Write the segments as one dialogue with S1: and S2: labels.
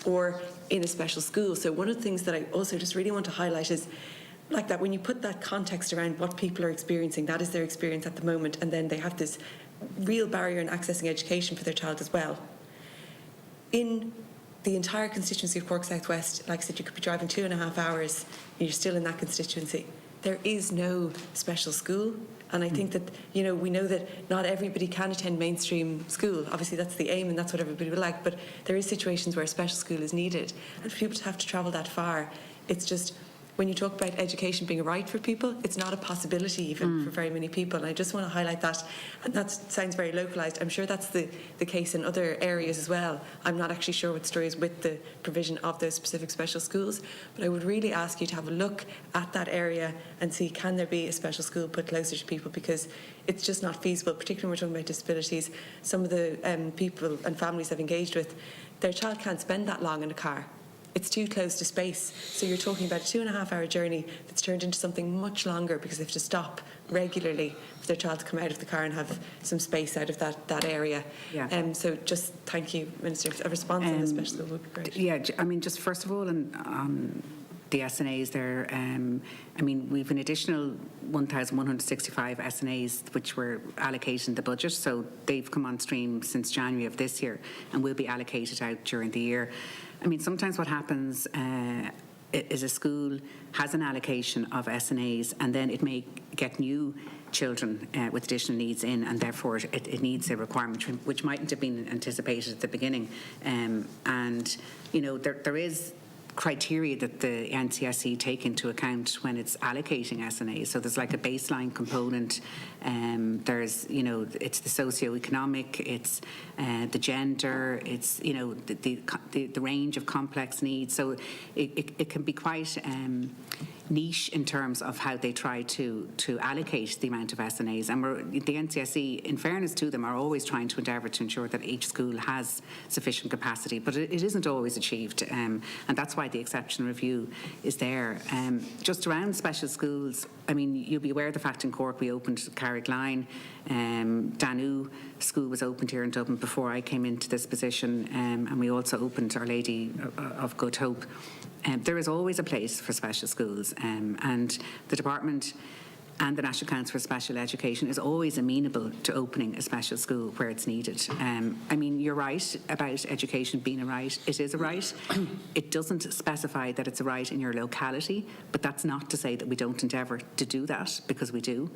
S1: or in a special school. So one of the things that I also just really want to highlight is like that when you put that context around what people are experiencing, that is their experience at the moment, and then they have this real barrier in accessing education for their child as well. In the entire constituency of Cork South West, like I said, you could be driving 2.5 hours and you're still in that constituency. There is no special school, and I think that, you know, we know that not everybody can attend mainstream school. Obviously that's the aim and that's what everybody would like, but there is situations where a special school is needed, and for people to have to travel that far, it's just, when you talk about education being a right for people, it's not a possibility even for very many people. And I just want to highlight that. And that sounds very localised. I'm sure that's the case in other areas as well. I'm not actually sure what the story is with the provision of those specific special schools, but I would really ask you to have a look at that area and see, can there be a special school put closer to people, because it's just not feasible, particularly when we're talking about disabilities. Some of the people and families I've engaged with, their child can't spend that long in a car. It's too close to space. So you're talking about a 2.5 hour journey that's turned into something much longer because they have to stop regularly for their child to come out of the car and have some space out of that area. Yeah. So just thank you, Minister. A response on the special school would be great.
S2: Yeah, I mean, just first of all, and the SNAs there, I mean, we've an additional 1,165 SNAs which were allocated in the budget, so they've come on stream since January of this year and will be allocated out during the year. I mean, sometimes what happens is a school has an allocation of SNAs and then it may get new children with additional needs in, and therefore it needs a requirement which mightn't have been anticipated at the beginning. And, you know, there is criteria that the NCSE take into account when it's allocating SNAs. So there's like a baseline component. There's, you know, it's the socio-economic, it's the gender, it's, you know, the range of complex needs. So it can be quite niche in terms of how they try to allocate the amount of SNAs. And the NCSE, in fairness to them, are always trying to endeavour to ensure that each school has sufficient capacity, but it isn't always achieved, and that's why the exception review is there. Just around special schools, I mean, you'll be aware of the fact in Cork we opened Carrickline. Danu School was opened here in Dublin before I came into this position, and we also opened Our Lady of Good Hope. There is always a place for special schools, and the department and the National Council for Special Education is always amenable to opening a special school where it's needed. I mean, you're right about education being a right. It is a right. It doesn't specify that it's a right in your locality, but that's not to say that we don't endeavour to do that, because we do.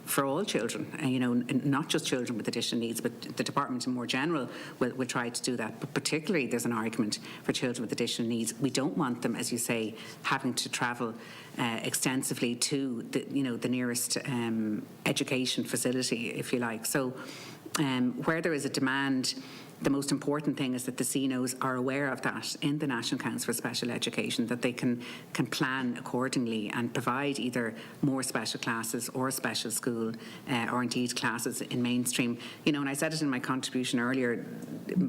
S2: For all children, you know, not just children with additional needs, but the department in more general will try to do that. But particularly there's an argument for children with additional needs. We don't want them, as you say, having to travel extensively to the nearest education facility, if you like. So where there is a demand, the most important thing is that the CNOs are aware of that in the National Council for Special Education, that they can plan accordingly and provide either more special classes or a special school, or indeed classes in mainstream. You know, and I said it in my contribution earlier,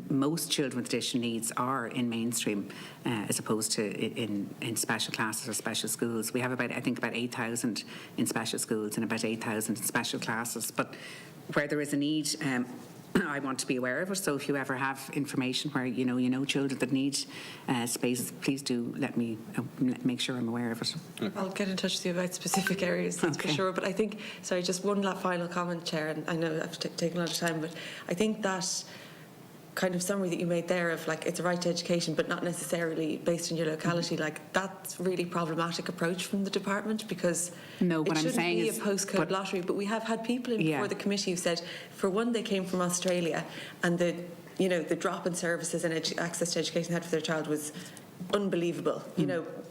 S2: most children with additional needs are in mainstream as opposed to in special classes or special schools. We have I think about 8,000 in special schools and about 8,000 in special classes. But where there is a need, I want to be aware of it. So if you ever have information where you know children that need space, please do let me make sure I'm aware of it.
S1: I'll get in touch with you about specific areas, that's for sure. But I think, sorry, just one final comment, Chair, and I know I've taken a lot of time, but I think that kind of summary that you made there of like it's a right to education but not necessarily based in your locality, like that's really problematic approach from the department, because it shouldn't be a postcode lottery. But we have had people in before the committee who said, for one, they came from Australia and the drop in services and access to education they had for their child was unbelievable,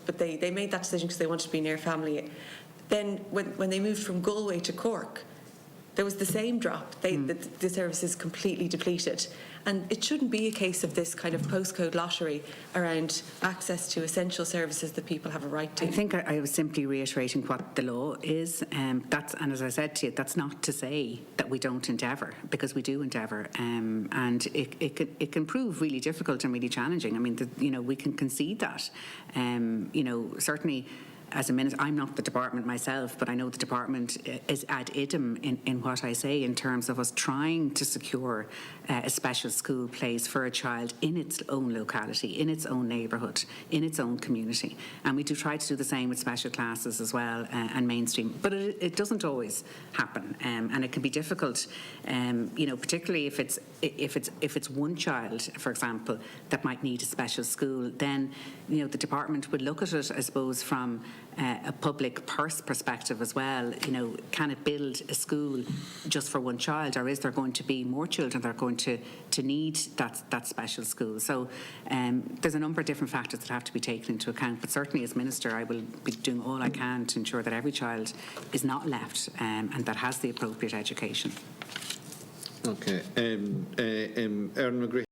S1: but they made that decision because they wanted to be near family. Then when they moved from Galway to Cork, there was the same drop. The services completely depleted. And it shouldn't be a case of this kind of postcode lottery around access to essential services that people have a right to.
S2: I think I was simply reiterating what the law is. And as I said to you, that's not to say that we don't endeavour, because we do endeavour. And it can prove really difficult and really challenging. I mean, we can concede that. Certainly as a minister, I'm not the department myself, but I know the department is ad idem in what I say in terms of us trying to secure a special school place for a child in its own locality, in its own neighbourhood, in its own community. And we do try to do the same with special classes as well and mainstream. But it doesn't always happen, and it can be difficult, particularly if it's one child, for example, that might need a special school. Then, the department would look at it, I suppose, from a public purse perspective as well. Can it build a school just for one child, or is there going to be more children that are going to need that special school? So there's a number of different factors that have to be taken into account, but certainly as Minister I will be doing all I can to ensure that every child is not left and that has the appropriate education.
S3: Okay. Erin McGree.